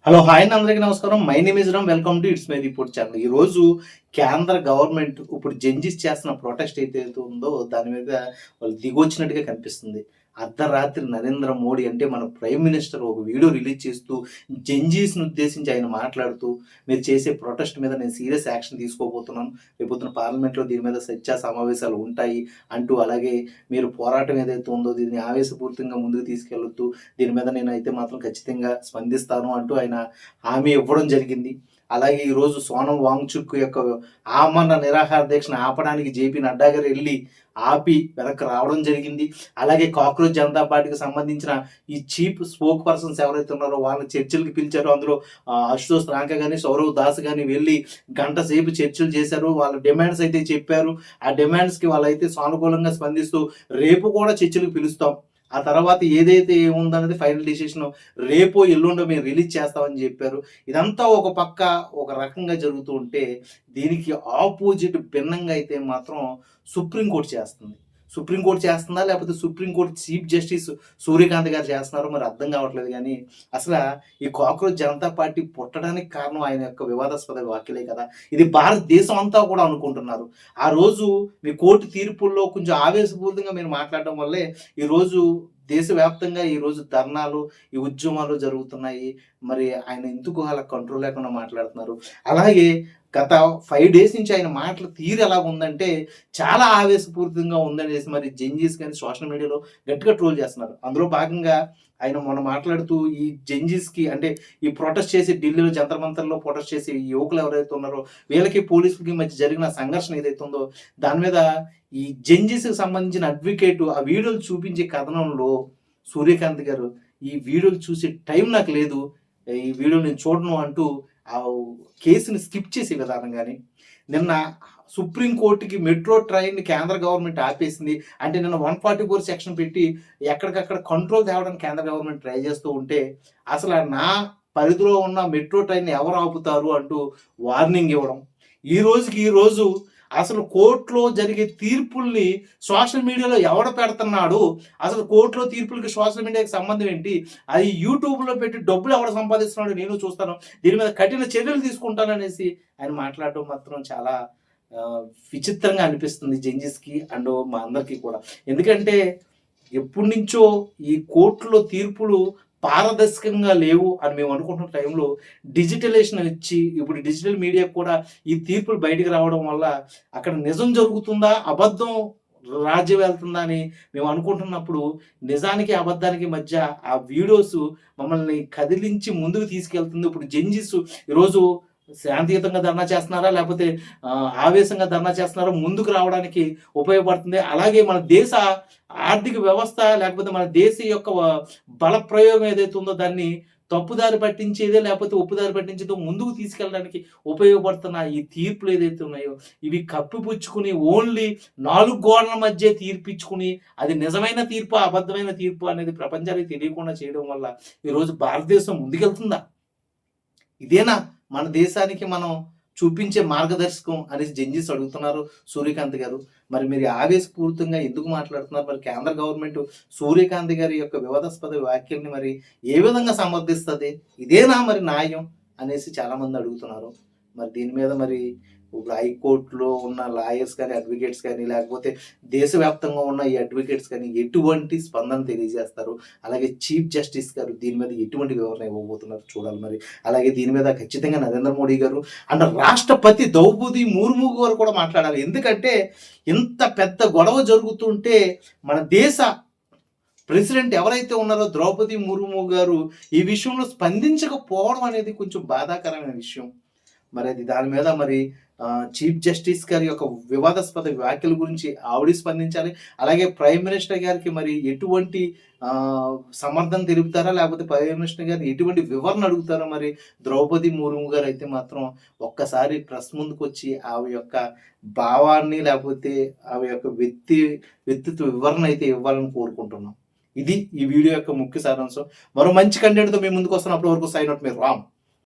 Hello hi అండి, అందరికీ నమస్కారం. My name is Ram. Welcome to it's my report channel. ఈరోజు కేంద్ర గవర్నమెంట్ ఇప్పుడు జడ్జిస్ చేస్తున్న ప్రొటెస్ట్ ఏదైతే ఉందో దాని మీద వాళ్ళు దిగొచ్చినట్టుగా కనిపిస్తుంది. అర్ధరాత్రి నరేంద్ర మోడీ అంటే మన ప్రైమ్ మినిస్టర్ ఒక వీడియో రిలీజ్ చేస్తూ జడ్జిస్ని ఉద్దేశించి ఆయన మాట్లాడుతూ, మీరు చేసే ప్రొటెస్ట్ మీద నేను సీరియస్ యాక్షన్ తీసుకోబోతున్నాను, రేపొద్దున పార్లమెంట్లో దీని మీద చర్చా సమావేశాలు ఉంటాయి అంటూ, అలాగే మీరు పోరాటం ఏదైతే ఉందో దీన్ని ఆవేశపూరితంగా ముందుకు తీసుకెళ్తూ దీని మీద నేనైతే మాత్రం ఖచ్చితంగా స్పందిస్తాను అంటూ ఆయన హామీ ఇవ్వడం జరిగింది. అలాగే ఈరోజు సోనం వాంగ్చుక్ యొక్క ఆమరణ నిరాహార దీక్షను ఆపడానికి జేపీ నడ్డా గారు వెళ్ళి ఆపి వెనక్కి రావడం జరిగింది. అలాగే కాక్రోచ్ జనతా పార్టీకి సంబంధించిన ఈ చీఫ్ స్పోక్ పర్సన్స్ ఎవరైతే ఉన్నారో వాళ్ళని చర్చలకు పిలిచారు. అందులో అశుతోష్ రాంక కానీ సౌరవ్ దాస్ కానీ వెళ్ళి గంట సేపు చర్చలు చేశారు. వాళ్ళ డిమాండ్స్ అయితే చెప్పారు. ఆ డిమాండ్స్కి వాళ్ళైతే సానుకూలంగా స్పందిస్తూ రేపు కూడా చర్చలకు పిలుస్తాం, ఆ తర్వాత ఏదైతే ఏముందనేది ఫైనల్ డిసిషన్ రేపో ఎల్లుండో మేము రిలీజ్ చేస్తామని చెప్పారు. ఇదంతా ఒక పక్క ఒక రకంగా జరుగుతూ ఉంటే, దీనికి ఆపోజిట్ భిన్నంగా అయితే మాత్రం సుప్రీంకోర్టు చేస్తుంది. సుప్రీంకోర్టు చేస్తుందా లేకపోతే సుప్రీంకోర్టు చీఫ్ జస్టిస్ సూర్యకాంత్ గారు చేస్తున్నారో మరి అర్థం కావట్లేదు. కానీ అసలు ఈ కాక్రోచ్ జనతా పార్టీ పుట్టడానికి కారణం ఆయన యొక్క వివాదాస్పద వ్యాఖ్యలే కదా. ఇది భారతదేశం అంతా కూడా అనుకుంటున్నారు. ఆ రోజు మీ కోర్టు తీర్పుల్లో కొంచెం ఆవేశపూరితంగా మీరు మాట్లాడడం వల్లే ఈరోజు దేశవ్యాప్తంగా ఈరోజు ధర్నాలు, ఈ ఉద్యమాలు జరుగుతున్నాయి. మరి ఆయన ఎందుకు అలా కంట్రోల్ లేకుండా మాట్లాడుతున్నారు? అలాగే గత 5 days నుంచి ఆయన మాటల తీరు ఎలా ఉందంటే చాలా ఆవేశపూరితంగా ఉందనేసి మరి జడ్జిస్ కానీ సోషల్ మీడియాలో గట్టిగా ట్రోల్ చేస్తున్నారు. అందులో భాగంగా ఆయన మొన్న మాట్లాడుతూ ఈ జడ్జిస్కి అంటే ఈ ప్రొటెస్ట్ చేసి ఢిల్లీలో జంతర్ మంతర్లో ప్రొటెస్ట్ చేసి ఈ యువకులు ఎవరైతే ఉన్నారో వీళ్ళకి పోలీసులకి మధ్య జరిగిన సంఘర్షణ ఏదైతే ఉందో దాని మీద ఈ జడ్జిస్కి సంబంధించిన అడ్వకేట్ ఆ వీడియోలు చూపించే కథనంలో సూర్యకాంత్ గారు ఈ వీడియోలు చూసే టైం నాకు లేదు, ఈ వీడియో నేను చూడను అంటూ ఆ కేసుని స్కిప్ చేసే విధానం కానీ, నిన్న సుప్రీంకోర్టుకి మెట్రో ట్రైన్ కేంద్ర గవర్నమెంట్ ఆపేసింది అంటే నిన్న 144 సెక్షన్ పెట్టి ఎక్కడికక్కడ కంట్రోల్ తేవడానికి కేంద్ర గవర్నమెంట్ ట్రై చేస్తూ ఉంటే, అసలు నా పరిధిలో ఉన్న మెట్రో ట్రైన్ ఎవరు ఆపుతారు అంటూ వార్నింగ్ ఇవ్వడం, ఈ రోజు అసలు కోర్టులో జరిగే తీర్పుల్ని సోషల్ మీడియాలో ఎవడ పెడుతున్నాడు, అసలు కోర్టులో తీర్పులకి సోషల్ మీడియాకి సంబంధం ఏంటి, అది యూట్యూబ్లో పెట్టి డబ్బులు ఎవడ సంపాదిస్తున్నాడు నేను చూస్తాను, దీని మీద కఠిన చర్యలు తీసుకుంటాననేసి ఆయన మాట్లాడటం మాత్రం చాలా విచిత్రంగా అనిపిస్తుంది జడ్జిస్కి అండ్ మా అందరికీ కూడా. ఎందుకంటే ఎప్పటి నుంచో ఈ కోర్టులో తీర్పులు పారదర్శకంగా లేవు అని మేము అనుకుంటున్న టైంలో డిజిటలైజేషన్ ఇచ్చి ఇప్పుడు డిజిటల్ మీడియా కూడా ఈ తీర్పులు బయటికి రావడం వల్ల అక్కడ నిజం జరుగుతుందా అబద్ధం రాజ్యం వెళ్తుందా అని మేము అనుకుంటున్నప్పుడు, నిజానికి అబద్ధానికి మధ్య ఆ వీడియోస్ మమ్మల్ని కదిలించి ముందుకు తీసుకెళ్తుంది. ఇప్పుడు జడ్జిస్ ఈరోజు శాంతియుతంగా ధర్నా చేస్తున్నారా లేకపోతే ఆవేశంగా ధర్నా చేస్తున్నారా ముందుకు రావడానికి ఉపయోగపడుతుంది. అలాగే మన దేశ ఆర్థిక వ్యవస్థ లేకపోతే మన దేశ యొక్క బల ప్రయోగం ఏదైతే ఉందో దాన్ని తప్పుదారి పట్టించేదే లేకపోతే ఒప్పుదారి పట్టించేదో ముందుకు తీసుకెళ్ళడానికి ఉపయోగపడుతున్న ఈ తీర్పులు ఏదైతే ఉన్నాయో ఇవి కప్పిపుచ్చుకుని ఓన్లీ 4 గోడల మధ్య తీర్పిచ్చుకుని అది నిజమైన తీర్పు అబద్ధమైన తీర్పు అనేది ప్రపంచానికి తెలియకుండా చేయడం వల్ల ఈరోజు భారతదేశం ముందుకెళ్తుందా? ఇదేనా మన దేశానికి మనం చూపించే మార్గదర్శకం అనేసి జడ్జిస్ అడుగుతున్నారు సూర్యకాంత్ గారు. మరి మీరు ఆవేశపూరితంగా ఎందుకు మాట్లాడుతున్నారు? మరి కేంద్ర గవర్నమెంట్ సూర్యకాంత్ గారి యొక్క వివాదాస్పద వ్యాఖ్యల్ని మరి ఏ విధంగా సమర్థిస్తుంది? ఇదేనా మరి న్యాయం అనేసి చాలామంది అడుగుతున్నారు. మరి దీని మీద మరి ఇప్పుడు హైకోర్టులో ఉన్న లాయర్స్ కానీ అడ్వకేట్స్ కానీ లేకపోతే దేశవ్యాప్తంగా ఉన్న ఈ అడ్వకేట్స్ కానీ ఎటువంటి స్పందన తెలియజేస్తారు? అలాగే చీఫ్ జస్టిస్ గారు దీని మీద ఎటువంటి వివరణ ఇవ్వబోతున్నారు చూడాలి. మరి అలాగే దీని మీద ఖచ్చితంగా నరేంద్ర మోడీ గారు అండ్ రాష్ట్రపతి ద్రౌపది ముర్ము గారు కూడా మాట్లాడాలి. ఎందుకంటే ఇంత పెద్ద గొడవ జరుగుతుంటే మన దేశ ప్రెసిడెంట్ ఎవరైతే ఉన్నారో ద్రౌపది ముర్ము గారు ఈ విషయంలో స్పందించకపోవడం అనేది కొంచెం బాధాకరమైన విషయం. మరి అది దాని మీద మరి చీఫ్ జస్టిస్ గారి యొక్క వివాదాస్పద వ్యాఖ్యల గురించి ఆవిడ స్పందించాలి. అలాగే ప్రైమ్ మినిస్టర్ గారికి మరి ఎటువంటి సమర్థన తెలుపుతారా లేకపోతే ప్రైమ్ మినిస్టర్ గారిని ఎటువంటి వివరణ అడుగుతారా? మరి ద్రౌపది ముర్ము గారు అయితే మాత్రం ఒక్కసారి ప్రెస్ ముందుకు వచ్చి ఆమె యొక్క భావాన్ని లేకపోతే ఆమె యొక్క వ్యక్తిత్వ వివరణ అయితే ఇవ్వాలని కోరుకుంటున్నాం. ఇది ఈ వీడియో యొక్క ముఖ్య సారాంశం. మరో మంచి కంటెంట్తో మీ ముందుకు వస్తున్నప్పటి వరకు సైన్ అవుట్ మీరు రామ్.